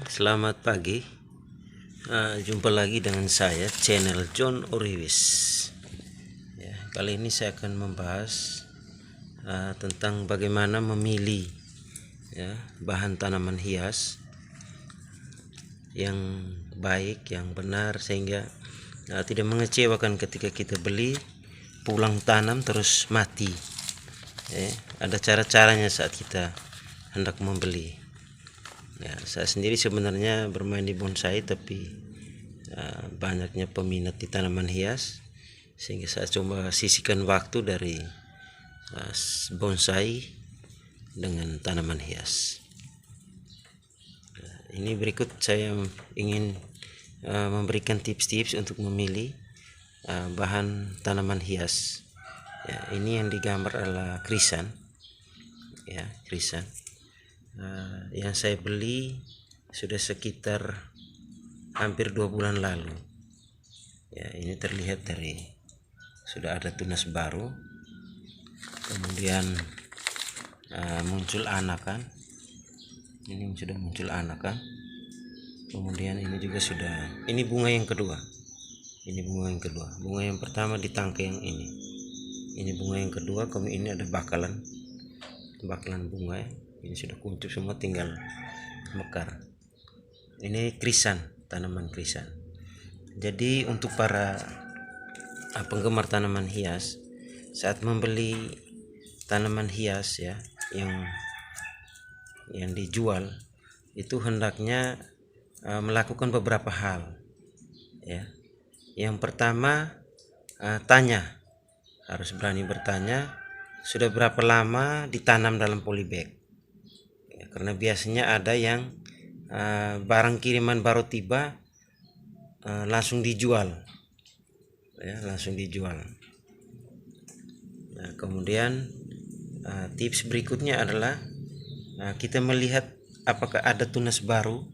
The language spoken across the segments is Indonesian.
Selamat pagi. Jumpa lagi dengan saya, channel John Oriwis. Ya, kali ini saya akan membahas tentang bagaimana memilih ya, bahan tanaman hias yang baik, yang benar, sehingga tidak mengecewakan ketika kita beli, pulang tanam terus mati. Ada cara-caranya saat kita hendak membeli. Ya, saya sendiri sebenarnya bermain di bonsai, tapi banyaknya peminat di tanaman hias, sehingga saya coba sisihkan waktu dari bonsai dengan tanaman hias. Ini berikut saya ingin memberikan tips-tips untuk memilih bahan tanaman hias. Ya, ini yang digambar adalah krisan. Ya, krisan. Yang saya beli sudah sekitar hampir 2 bulan lalu. Ya, ini terlihat dari sudah ada tunas baru, kemudian muncul anakan. Ini sudah muncul anakan. Kemudian ini juga sudah, ini bunga yang kedua. Ini bunga yang kedua. Bunga yang pertama di tangkai yang ini. Ini bunga yang kedua, kemudian ini ada bakalan bunga. Ini sudah kuncup semua, tinggal mekar. Ini krisan, tanaman krisan. Jadi untuk para penggemar tanaman hias, saat membeli tanaman hias ya yang dijual, itu hendaknya melakukan beberapa hal ya. Yang pertama, harus berani bertanya sudah berapa lama ditanam dalam polybag ya, karena biasanya ada yang barang kiriman baru tiba langsung dijual ya, Nah, kemudian tips berikutnya adalah kita melihat apakah ada tunas baru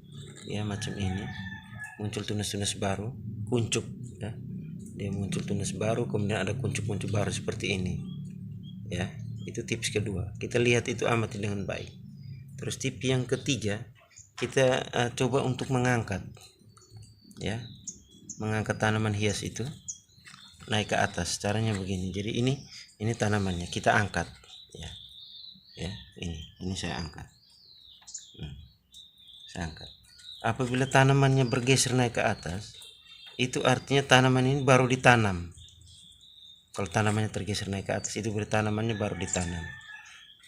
ya, macam ini muncul tunas-tunas baru, kuncup ya, dia muncul tunas baru, kemudian ada kuncup-kuncup baru seperti ini ya. Itu tips kedua, kita lihat itu amati dengan baik. Terus tips yang ketiga, kita coba untuk mengangkat tanaman hias itu naik ke atas. Caranya begini, jadi ini tanamannya kita angkat ya, ini saya angkat. Apabila tanamannya bergeser naik ke atas, itu artinya tanaman ini baru ditanam. Kalau tanamannya tergeser naik ke atas, itu berarti tanamannya baru ditanam.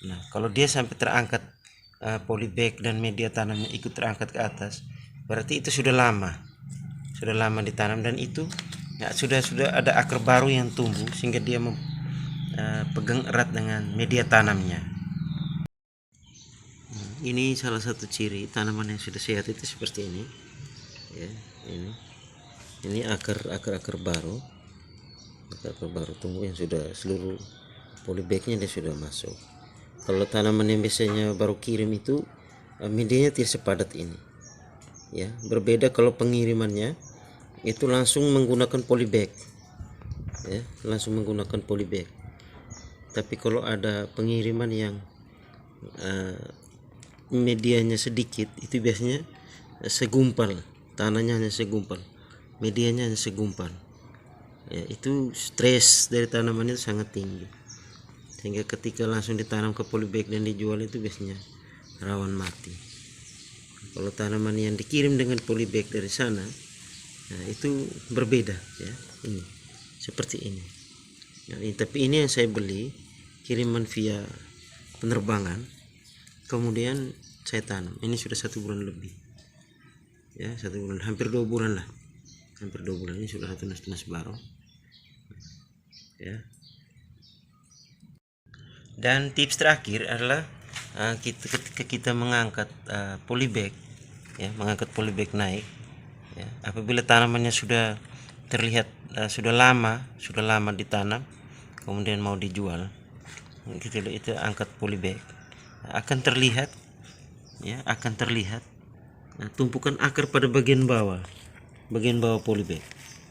Nah, kalau dia sampai terangkat polybag dan media tanamnya ikut terangkat ke atas, berarti itu sudah lama ditanam, dan itu ya, sudah ada akar baru yang tumbuh sehingga dia pegang erat dengan media tanamnya. Ini salah satu ciri tanaman yang sudah sehat itu seperti ini ya. Ini akar baru tumbuh yang sudah seluruh polybagnya dia sudah masuk. Kalau tanaman yang biasanya baru kirim itu medianya tidak sepadat ini ya. Berbeda kalau pengirimannya itu langsung menggunakan polybag ya, tapi kalau ada pengiriman yang medianya sedikit, itu biasanya segumpal, tanahnya hanya segumpal, medianya hanya segumpal ya. Itu stres dari tanaman itu sangat tinggi, sehingga ketika langsung ditanam ke polybag dan dijual itu biasanya rawan mati. Kalau tanaman yang dikirim dengan polybag dari sana, nah itu berbeda ya, ini seperti ini ya. Tapi ini yang saya beli kiriman via penerbangan, kemudian saya tanam. Ini sudah 1 bulan lebih ya, 1 bulan, hampir 2 bulan lah, ini sudah tunas-tunas baru ya. Dan tips terakhir adalah ketika kita mengangkat polybag ya, mengangkat polybag naik ya, apabila tanamannya sudah terlihat sudah lama ditanam, kemudian mau dijual, itu angkat polybag, akan terlihat tumpukan akar pada bagian bawah polybag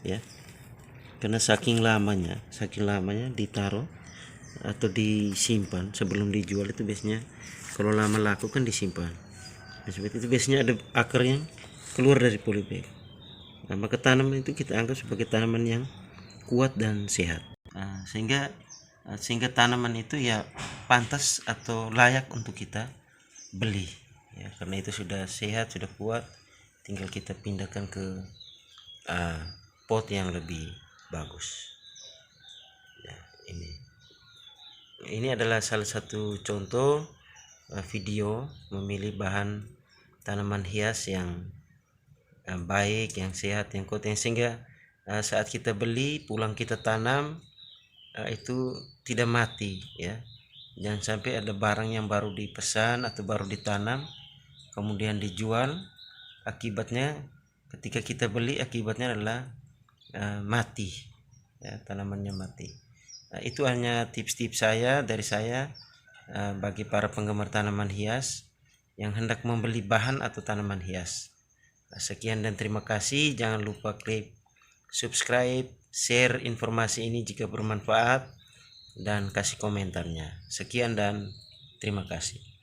ya, karena saking lamanya ditaruh atau disimpan sebelum dijual. Itu biasanya kalau lama laku kan disimpan seperti itu biasanya ada akar yang keluar dari polybag. Nah, maka tanaman itu kita anggap sebagai tanaman yang kuat dan sehat. Sehingga tanaman itu ya pantas atau layak untuk kita beli ya, karena itu sudah sehat, sudah kuat, tinggal kita pindahkan ke pot yang lebih bagus ya. Ini adalah salah satu contoh video memilih bahan tanaman hias yang baik, yang sehat, yang kuat, yang sehingga saat kita beli pulang kita tanam itu tidak mati ya. Jangan sampai ada barang yang baru dipesan atau baru ditanam kemudian dijual, akibatnya ketika kita beli akibatnya adalah mati ya, tanamannya mati. Itu hanya tips-tips dari saya bagi para penggemar tanaman hias yang hendak membeli bahan atau tanaman hias. Sekian dan terima kasih. Jangan lupa klik subscribe, share informasi ini jika bermanfaat, dan kasih komentarnya. Sekian dan terima kasih.